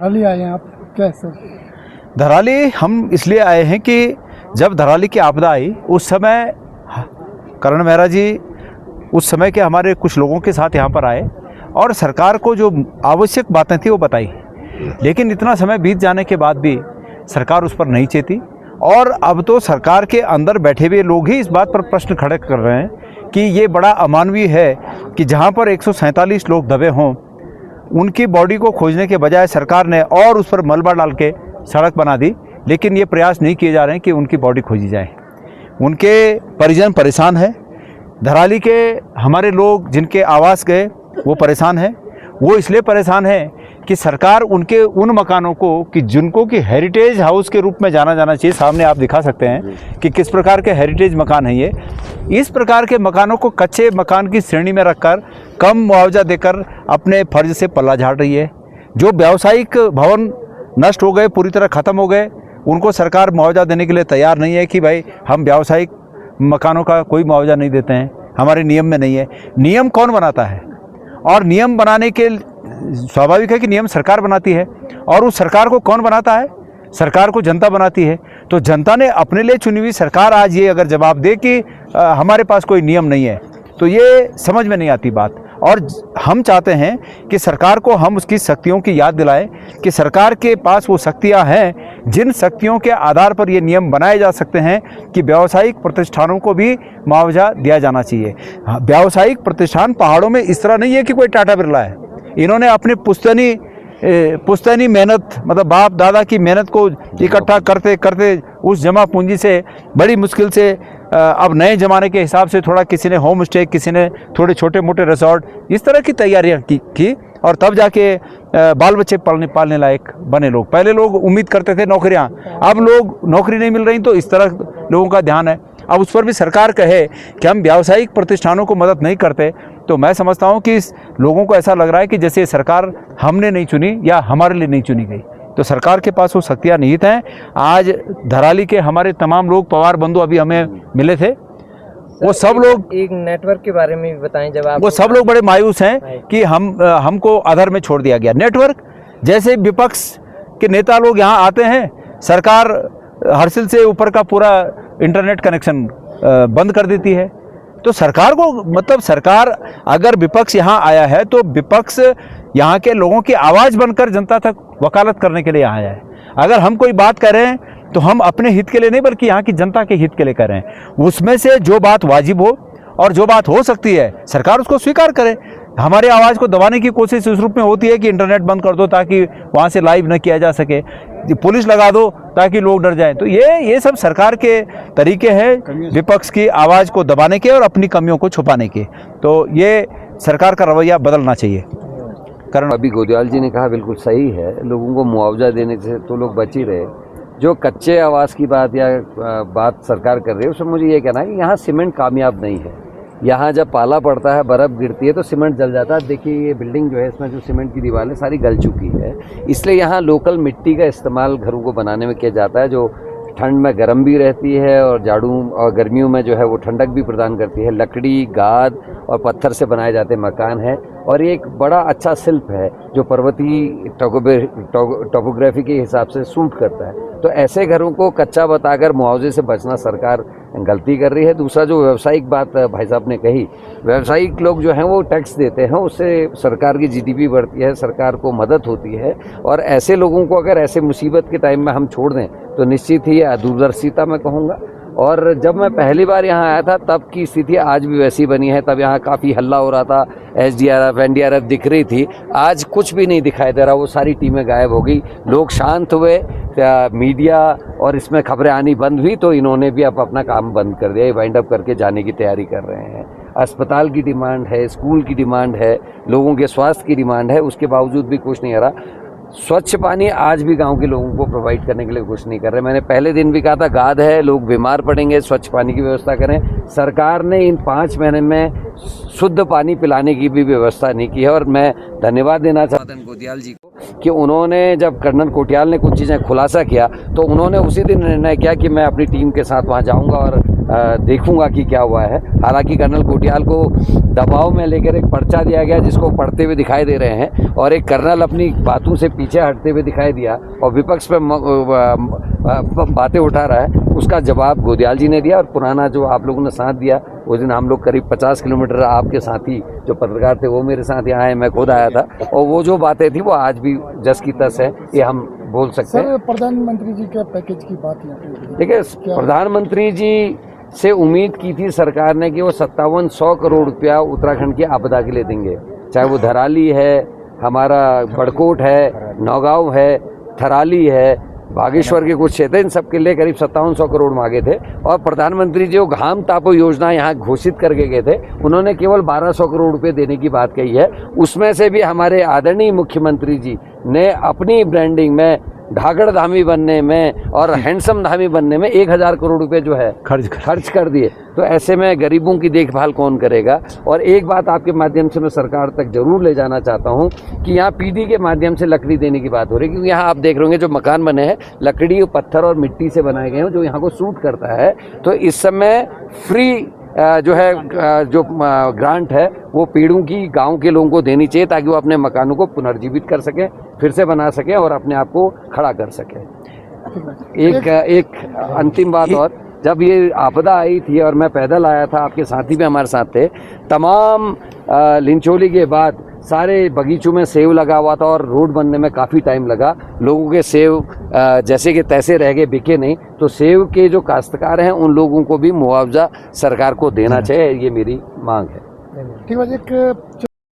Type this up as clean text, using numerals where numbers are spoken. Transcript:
धराली आए हैं आप कैसे? धराली हम इसलिए आए हैं कि जब धराली की आपदा आई उस समय करण मेहरा जी उस समय के हमारे कुछ लोगों के साथ यहाँ पर आए और सरकार को जो आवश्यक बातें थी वो बताई, लेकिन इतना समय बीत जाने के बाद भी सरकार उस पर नहीं चेती। और अब तो सरकार के अंदर बैठे हुए लोग ही इस बात पर प्रश्न खड़े कर रहे हैं कि ये बड़ा अमानवीय है कि जहाँ पर 147 लोग दबे हों उनकी बॉडी को खोजने के बजाय सरकार ने और उस पर मलबा डाल के सड़क बना दी, लेकिन ये प्रयास नहीं किए जा रहे हैं कि उनकी बॉडी खोजी जाए। उनके परिजन परेशान हैं। धराली के हमारे लोग जिनके आवास गए वो परेशान हैं। वो इसलिए परेशान हैं कि सरकार उनके उन मकानों को कि जिनको कि हेरिटेज हाउस के रूप में जाना जाना चाहिए, सामने आप दिखा सकते हैं कि किस प्रकार के हेरिटेज मकान हैं ये, इस प्रकार के मकानों को कच्चे मकान की श्रेणी में रखकर कम मुआवजा देकर अपने फर्ज से पल्ला झाड़ रही है। जो व्यावसायिक भवन नष्ट हो गए, पूरी तरह ख़त्म हो गए, उनको सरकार मुआवजा देने के लिए तैयार नहीं है कि भाई हम व्यावसायिक मकानों का कोई मुआवजा नहीं देते हैं, हमारे नियम में नहीं है। नियम कौन बनाता है? और नियम बनाने के स्वाभाविक है कि नियम सरकार बनाती है, और उस सरकार को कौन बनाता है? सरकार को जनता बनाती है। तो जनता ने अपने लिए चुनी हुई सरकार आज ये अगर जवाब दे कि हमारे पास कोई नियम नहीं है, तो ये समझ में नहीं आती बात। और हम चाहते हैं कि सरकार को हम उसकी शक्तियों की याद दिलाएं कि सरकार के पास वो शक्तियां हैं जिन शक्तियों के आधार पर ये नियम बनाए जा सकते हैं कि व्यावसायिक प्रतिष्ठानों को भी मुआवजा दिया जाना चाहिए। व्यावसायिक प्रतिष्ठान पहाड़ों में इस तरह नहीं है कि कोई टाटा बिरला है। इन्होंने अपनी पुश्तैनी मेहनत, मतलब बाप दादा की मेहनत को इकट्ठा करते करते उस जमा पूंजी से बड़ी मुश्किल से अब नए ज़माने के हिसाब से थोड़ा किसी ने होम स्टे, किसी ने थोड़े छोटे मोटे रिसोर्ट, इस तरह की तैयारियां की और तब जाके बाल बच्चे पालने लायक बने लोग। पहले लोग उम्मीद करते थे नौकरियां, अब लोग नौकरी नहीं मिल रही, तो इस तरह लोगों का ध्यान है। अब उस पर भी सरकार कहे कि हम व्यावसायिक प्रतिष्ठानों को मदद नहीं करते, तो मैं समझता हूं कि लोगों को ऐसा लग रहा है कि जैसे सरकार हमने नहीं चुनी या हमारे लिए नहीं चुनी गई। तो सरकार के पास वो शक्तियाँ निहित हैं। आज धराली के हमारे तमाम लोग, पवार बंधु अभी हमें मिले थे, वो सब लोग एक नेटवर्क के बारे में भी बताएं। जब आप वो सब लोग बड़े मायूस हैं कि हमको अधर में छोड़ दिया गया। नेटवर्क जैसे विपक्ष के नेता लोग यहाँ आते हैं, सरकार हर्षिल से ऊपर का पूरा इंटरनेट कनेक्शन बंद कर देती है। तो सरकार को, मतलब सरकार अगर विपक्ष यहाँ आया है तो विपक्ष यहाँ के लोगों की आवाज़ बनकर जनता तक वकालत करने के लिए आया है। अगर हम कोई बात कर रहे हैं तो हम अपने हित के लिए नहीं बल्कि यहाँ की जनता के हित के लिए कर रहे हैं। उसमें से जो बात वाजिब हो और जो बात हो सकती है सरकार उसको स्वीकार करे। हमारे आवाज़ को दबाने की कोशिश इस रूप में होती है कि इंटरनेट बंद कर दो ताकि वहाँ से लाइव न किया जा सके, पुलिस लगा दो ताकि लोग डर जाएं। तो ये सब सरकार के तरीके हैं विपक्ष की आवाज़ को दबाने के और अपनी कमियों को छुपाने के। तो ये सरकार का रवैया बदलना चाहिए। कारण अभी गोदयाल जी ने कहा बिल्कुल सही है, लोगों को मुआवजा देने से तो लोग बच ही रहे। जो कच्चे आवास की बात या बात सरकार कर रही है उसमें मुझे ये कहना है कि यहाँ सीमेंट कामयाब नहीं है। यहाँ जब पाला पड़ता है, बर्फ़ गिरती है तो सीमेंट जल जाता है। देखिए ये बिल्डिंग जो है इसमें जो सीमेंट की दीवारें सारी गल चुकी है, इसलिए यहाँ लोकल मिट्टी का इस्तेमाल घरों को बनाने में किया जाता है, जो ठंड में गर्म भी रहती है और जाड़ों और गर्मियों में जो है वो ठंडक भी प्रदान करती है। लकड़ी, गाद और पत्थर से बनाए जाते मकान हैं और ये एक बड़ा अच्छा शिल्प है जो पर्वतीय टोपोग्राफी के हिसाब से सूट करता है। तो ऐसे घरों को कच्चा बताकर मुआवजे से बचना सरकार गलती कर रही है। दूसरा जो व्यावसायिक बात भाई साहब ने कही, व्यावसायिक लोग जो हैं वो टैक्स देते हैं, उससे सरकार की जीडीपी बढ़ती है, सरकार को मदद होती है। और ऐसे लोगों को अगर ऐसे मुसीबत के टाइम में हम छोड़ दें तो निश्चित ही दूरदर्शिता मैं कहूँगा। और जब मैं पहली बार यहाँ आया था तब की स्थिति आज भी वैसी बनी है। तब यहाँ काफ़ी हल्ला हो रहा था, एसडीआरएफ, एनडीआरएफ दिख रही थी। आज कुछ भी नहीं दिखाई दे रहा, वो सारी टीमें गायब हो गई, लोग शांत हुए। मीडिया और इसमें खबरें आनी बंद हुई तो इन्होंने भी अब अपना काम बंद कर दिया, वाइंड अप करके जाने की तैयारी कर रहे हैं। अस्पताल की डिमांड है, स्कूल की डिमांड है, लोगों के स्वास्थ्य की डिमांड है, उसके बावजूद भी कुछ नहीं आ रहा। स्वच्छ पानी आज भी गांव के लोगों को प्रोवाइड करने के लिए कुछ नहीं कर रहे। मैंने पहले दिन भी कहा था गाद है, लोग बीमार पड़ेंगे, स्वच्छ पानी की व्यवस्था करें। सरकार ने इन 5 महीने में शुद्ध पानी पिलाने की भी व्यवस्था नहीं की है। और मैं धन्यवाद देना चाहता हूं कोटियाल जी को कि उन्होंने जब कर्नल कोटियाल ने कुछ चीज़ें खुलासा किया तो उन्होंने उसी दिन निर्णय किया कि मैं अपनी टीम के साथ वहां जाऊंगा और देखूंगा कि क्या हुआ है। हालांकि कर्नल कोटियाल को दबाव में लेकर एक पर्चा दिया गया जिसको पढ़ते हुए दिखाई दे रहे हैं, और एक कर्नल अपनी बातों से पीछे हटते हुए दिखाई दिया और विपक्ष पे बातें उठा रहा है। उसका जवाब गोदियाल जी ने दिया। और पुराना जो आप लोगों ने साथ दिया, उस दिन हम लोग करीब 50 किलोमीटर, आपके साथी जो पत्रकार थे वो मेरे साथ यहाँ आए, मैं खुद आया था, और वो जो बातें थी वो आज भी जस की तस है, ये हम बोल सकते हैं। सर, प्रधानमंत्री जी के पैकेज की बात यहाँ पे देखिए, प्रधानमंत्री जी से उम्मीद की थी सरकार ने कि वो 5700 करोड़ रुपया उत्तराखंड की आपदा के लिए देंगे, चाहे वो धराली है, हमारा बड़कोट है, नौगांव है, थराली है, बागेश्वर के कुछ क्षेत्र, इन सब के लिए करीब 5700 करोड़ मांगे थे। और प्रधानमंत्री जी वो घाम तापो योजना यहाँ घोषित करके गए थे, उन्होंने केवल 1200 करोड़ रुपए देने की बात कही है। उसमें से भी हमारे आदरणीय मुख्यमंत्री जी ने अपनी ब्रांडिंग में, ढागड़ धामी बनने में और हैंडसम धामी बनने में 1000 करोड़ रुपए जो है खर्च कर दिए। तो ऐसे में गरीबों की देखभाल कौन करेगा। और एक बात आपके माध्यम से मैं सरकार तक जरूर ले जाना चाहता हूं कि यहाँ पीडी के माध्यम से लकड़ी देने की बात हो रही है, क्योंकि यहाँ आप देख रहे होंगे जो मकान बने हैं लकड़ी, पत्थर और मिट्टी से बनाए गए हैं, जो यहाँ को सूट करता है। तो इस समय फ्री जो है जो ग्रांट है वो पेड़ों की गांव के लोगों को देनी चाहिए, ताकि वो अपने मकानों को पुनर्जीवित कर सकें, फिर से बना सकें और अपने आप को खड़ा कर सकें। एक अंतिम बात और, जब ये आपदा आई थी और मैं पैदल आया था, आपके साथी भी हमारे साथ थे, तमाम लिंचोली के बाद सारे बगीचों में सेब लगा हुआ था और रोड बनने में काफ़ी टाइम लगा। लोगों के सेब जैसे कि तैसे रह गए, बिके नहीं। तो सेब के जो काश्तकार हैं उन लोगों को भी मुआवजा सरकार को देना चाहिए, ये मेरी मांग है। ठीक है। एक